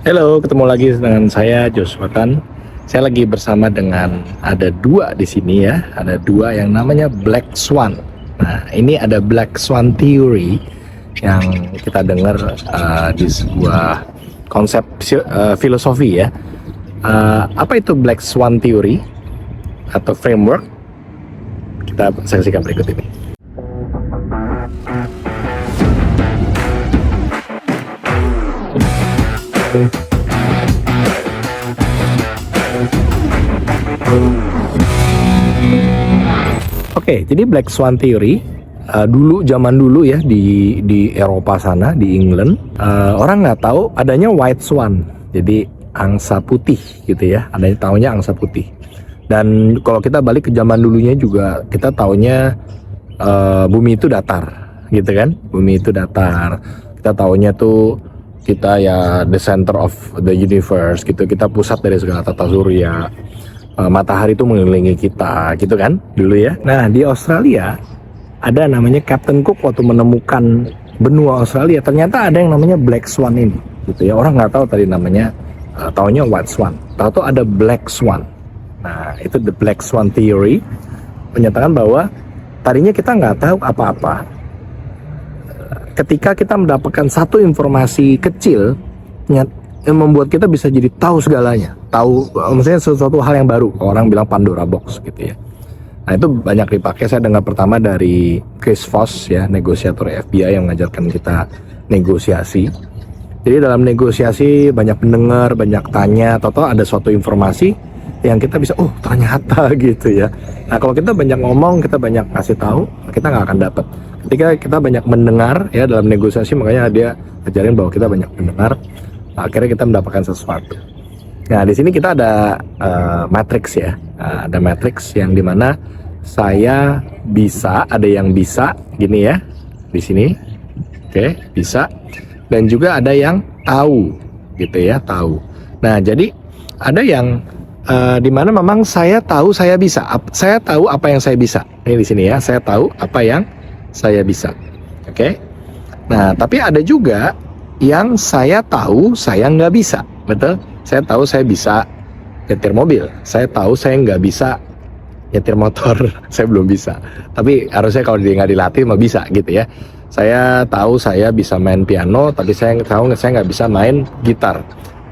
Halo, ketemu lagi dengan saya Joshua Tan. Saya lagi bersama dengan ada dua di sini ya. Ada dua yang namanya Black Swan. Nah, ini ada Black Swan Theory yang kita dengar di sebuah konsep filosofi ya. Apa itu Black Swan Theory atau framework? Kita saksikan berikut ini. Oke, jadi Black Swan Theory zaman dulu ya di Eropa sana, di England, orang nggak tahu adanya White Swan, jadi angsa putih gitu ya, adanya taunya angsa putih. Dan kalau kita balik ke zaman dulunya juga kita taunya bumi itu datar, gitu kan? Bumi itu datar. Kita taunya tuh kita ya the center of the universe gitu, kita pusat dari segala tata surya. Matahari itu mengelilingi kita gitu kan dulu ya. Nah, di Australia ada namanya Captain Cook waktu menemukan benua Australia, ternyata ada yang namanya Black Swan ini gitu ya. Orang nggak tahu tadi namanya, taunya White Swan, tahu ada Black Swan. Nah, itu the Black Swan Theory menyatakan bahwa tadinya kita nggak tahu apa-apa. Ketika kita mendapatkan satu informasi kecil yang membuat kita bisa jadi tahu segalanya, tahu maksudnya sesuatu hal yang baru. Orang bilang Pandora Box gitu ya. Nah, itu banyak dipakai. Saya dengar pertama dari Chris Voss ya, negosiator FBI yang mengajarkan kita negosiasi. Jadi dalam negosiasi banyak pendengar, banyak tanya, atau ada suatu informasi yang kita bisa, oh ternyata gitu ya. Nah, kalau kita banyak ngomong, kita banyak kasih tahu, kita nggak akan dapat. Ketika kita banyak mendengar ya dalam negosiasi, makanya dia ajarin bahwa kita banyak mendengar, akhirnya kita mendapatkan sesuatu. Nah, di sini kita ada matrix ya, ada matrix yang dimana saya bisa, ada yang bisa gini ya, di sini, oke, bisa, dan juga ada yang tahu, gitu ya, tahu. Nah, jadi ada yang dimana memang saya tahu saya bisa, saya tahu apa yang saya bisa. Ini di sini ya, saya tahu apa yang saya bisa, oke. Nah, tapi ada juga yang saya tahu saya nggak bisa, betul? Saya tahu saya bisa nyetir mobil, saya tahu saya nggak bisa nyetir motor, saya belum bisa. Tapi harusnya kalau dia nggak dilatih mah bisa gitu ya. Saya tahu saya bisa main piano, tapi saya tahu saya nggak bisa main gitar.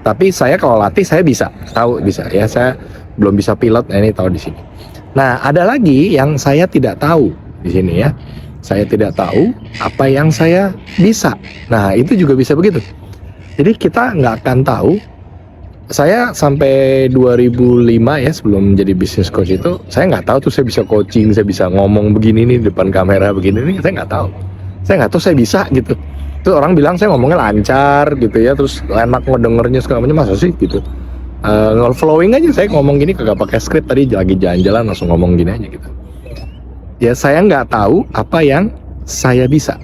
Tapi saya kalau latih saya bisa, tahu bisa ya. Saya belum bisa pilot, nah ini tahu di sini. Nah, ada lagi yang saya tidak tahu di sini ya. Saya tidak tahu apa yang saya bisa. Nah, itu juga bisa begitu. Jadi kita nggak akan tahu. Saya sampai 2005 ya, sebelum jadi business coach itu, saya nggak tahu tuh saya bisa coaching, saya bisa ngomong begini nih depan kamera begini nih, saya nggak tahu. Saya nggak tahu saya bisa gitu. Tuh orang bilang saya ngomongnya lancar gitu ya, terus enak ngedengernya segala macam, masa sih gitu. Flowing aja, saya ngomong gini kagak pakai skrip, tadi lagi jalan-jalan langsung ngomong gini aja gitu. Ya, saya nggak tahu apa yang saya bisa.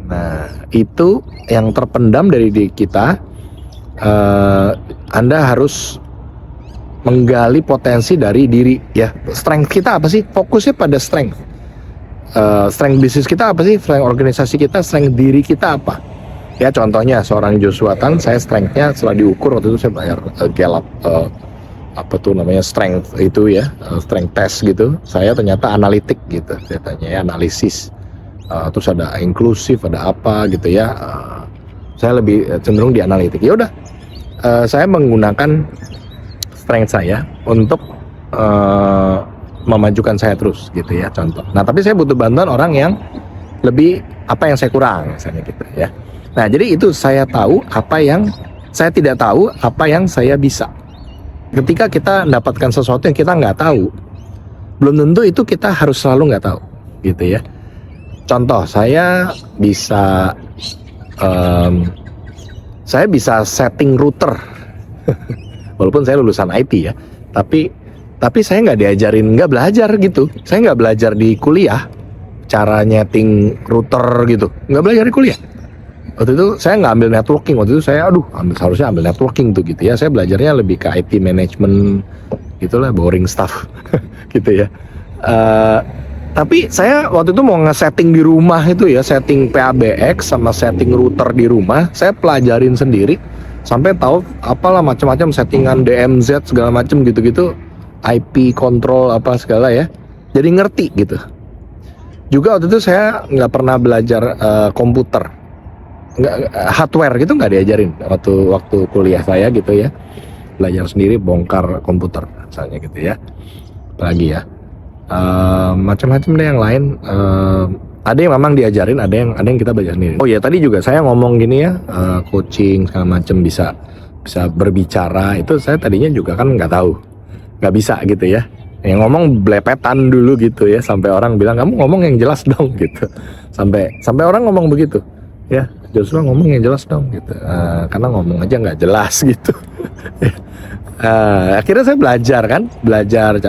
Nah, itu yang terpendam dari diri kita. Anda harus menggali potensi dari diri ya. Strength kita apa sih? Fokusnya pada strength. Strength bisnis kita apa sih? Strength organisasi kita, strength diri kita apa? Ya, contohnya seorang Joshua Tan, saya strengthnya setelah diukur waktu itu saya bayar Gallup apa tuh namanya strength itu ya, strength test gitu. Saya ternyata analitik gitu, saya tanya ya, analisis. Terus ada inklusif, ada apa gitu ya. Saya lebih cenderung di analitik. Ya udah, saya menggunakan strength saya untuk memajukan saya terus gitu ya, contoh. Nah, tapi saya butuh bantuan orang yang lebih apa yang saya kurang misalnya gitu ya. Nah, jadi itu saya tahu apa yang saya tidak tahu, apa yang saya bisa. Ketika kita mendapatkan sesuatu yang kita nggak tahu, belum tentu itu kita harus selalu nggak tahu, gitu ya. Contoh, saya bisa setting router, walaupun saya lulusan IT ya, tapi saya nggak diajarin, nggak belajar gitu. Saya nggak belajar di kuliah cara nyeting router gitu, nggak belajar di kuliah. Waktu itu saya nggak ambil networking, waktu itu saya harusnya ambil networking tuh gitu ya. Saya belajarnya lebih ke IT management gitulah, boring stuff gitu ya. Tapi saya waktu itu mau nge-setting di rumah itu ya, setting PABX sama setting router di rumah, saya pelajarin sendiri sampai tahu apalah macam-macam settingan DMZ segala macam gitu-gitu, IP control apa segala ya. Jadi ngerti gitu. Juga waktu itu saya nggak pernah belajar komputer, hardware gitu nggak diajarin waktu kuliah saya gitu ya. Belajar sendiri bongkar komputer misalnya gitu ya. Apalagi ya. Macam-macam deh yang lain. Ada yang memang diajarin, ada yang kita belajar sendiri. Oh ya, tadi juga saya ngomong gini ya, coaching segala macam bisa berbicara, itu saya tadinya juga kan nggak tahu, nggak bisa gitu ya. Yang ngomong belepetan dulu gitu ya, sampai orang bilang kamu ngomong yang jelas dong gitu. Sampai orang ngomong begitu ya, Joshua ngomong yang jelas dong gitu. Karena ngomong aja nggak jelas gitu. Akhirnya saya belajar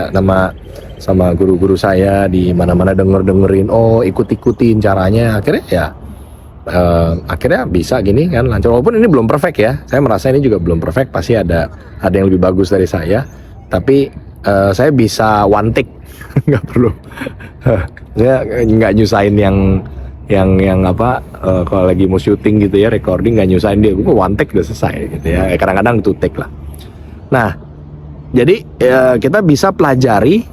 sama guru-guru saya di mana-mana, dengerin, ikut-ikutin caranya. Akhirnya bisa gini kan, lancar. Walaupun ini belum perfect ya, saya merasa ini juga belum perfect, pasti ada yang lebih bagus dari saya. Tapi saya bisa one take, nggak perlu. Saya nggak nyusahin yang apa, kalau lagi mau syuting gitu ya, recording nggak nyusahin dia, gue one take udah selesai gitu ya. Kadang-kadang two take lah. Nah, jadi kita bisa pelajari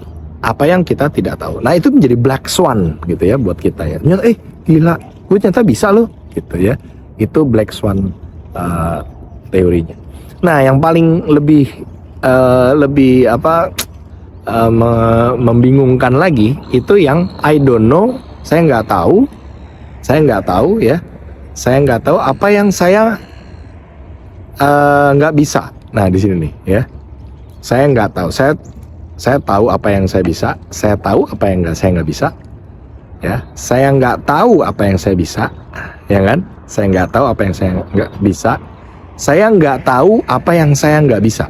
apa yang kita tidak tahu. Nah, itu menjadi black swan gitu ya buat kita ya. Ternyata gila, gue ternyata bisa loh gitu ya. Itu black swan teorinya. Nah, yang paling lebih membingungkan lagi itu yang I don't know, saya nggak tahu ya. Saya nggak tahu apa yang saya nggak bisa. Nah, di sini nih ya. Saya nggak tahu. Saya tahu apa yang saya bisa. Saya tahu apa yang saya nggak bisa. Ya, saya nggak tahu apa yang saya bisa, ya kan? Saya nggak tahu apa yang saya nggak bisa. Saya nggak tahu apa yang saya nggak bisa.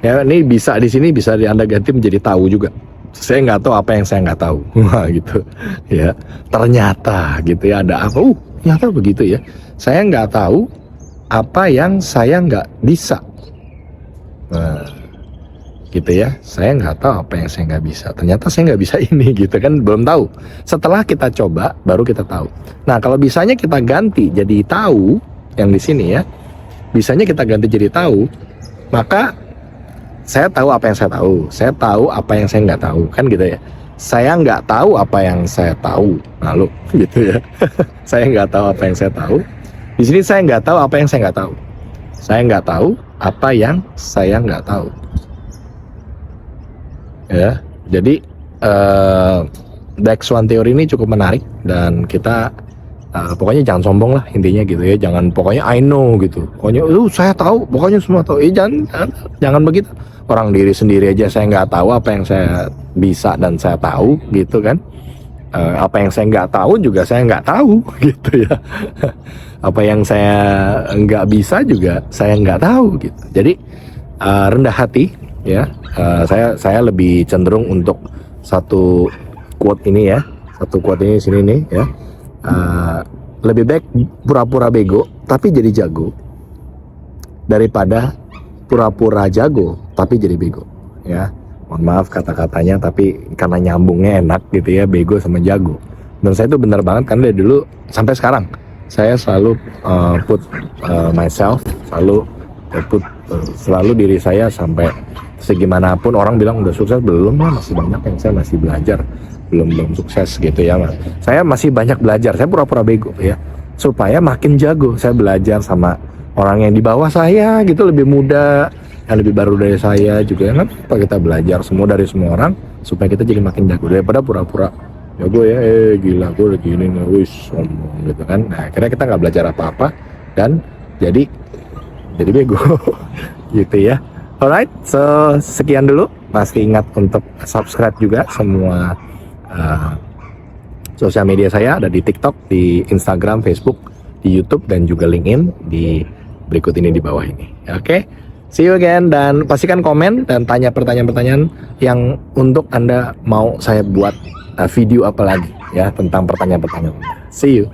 Ya, ini bisa di sini bisa Anda ganti menjadi tahu juga. Saya nggak tahu apa yang saya nggak tahu. Wah, gitu. Ya, ternyata gitu ya, ada apa? Ternyata begitu ya. Saya nggak tahu apa yang saya nggak bisa. Nah, gitu ya. Saya nggak tahu apa yang saya nggak bisa. Ternyata saya nggak bisa ini, gitu kan, belum tahu. Setelah kita coba, baru kita tahu. Nah, kalau bisanya kita ganti jadi tahu, yang di sini ya, bisanya kita ganti jadi tahu, maka saya tahu apa yang saya tahu. Saya tahu apa yang saya nggak tahu, kan gitu ya. Saya nggak tahu apa yang saya tahu, lalu gitu ya. Saya nggak tahu apa yang saya tahu. Di sini saya nggak tahu apa yang saya nggak tahu. Saya nggak tahu apa yang saya nggak tahu. Ya, jadi black swan teori ini cukup menarik dan kita pokoknya jangan sombong lah intinya gitu ya. Jangan pokoknya I know gitu. Pokoknya saya tahu, pokoknya semua tahu. Jangan begitu. Orang diri sendiri aja saya nggak tahu apa yang saya bisa dan saya tahu gitu kan. Apa yang saya nggak tahu juga saya nggak tahu gitu ya. Apa yang saya nggak bisa juga saya nggak tahu gitu. Jadi rendah hati ya. Saya lebih cenderung untuk satu quote ini ya. Satu quote ini sini nih ya. Lebih baik pura-pura bego tapi jadi jago daripada pura-pura jago tapi jadi bego ya. Mohon maaf kata-katanya, tapi karena nyambungnya enak gitu ya, bego sama jago. Dan saya itu benar banget karena dari dulu sampai sekarang saya selalu put myself, selalu diri saya sampai segimanapun orang bilang udah sukses, belum lah, masih banyak yang saya masih belajar, belum sukses gitu ya. Saya masih banyak belajar, saya pura-pura bego ya supaya makin jago. Saya belajar sama orang yang di bawah saya gitu, lebih muda, yang lebih baru dari saya juga kan. Apa kita belajar semua dari semua orang supaya kita jadi makin jago daripada pura-pura jago ya, gila gue udah gini nih, wis sombong gitu kan. Nah, akhirnya kita nggak belajar apa-apa dan jadi bego gitu ya. Alright, so sekian dulu. Pasti ingat untuk subscribe juga semua sosial media saya, ada di TikTok, di Instagram, Facebook, di YouTube, dan juga LinkedIn di berikut ini di bawah ini. Oke, see you again, dan pastikan komen dan tanya pertanyaan-pertanyaan yang untuk Anda mau saya buat video apa lagi ya tentang pertanyaan-pertanyaan. See you.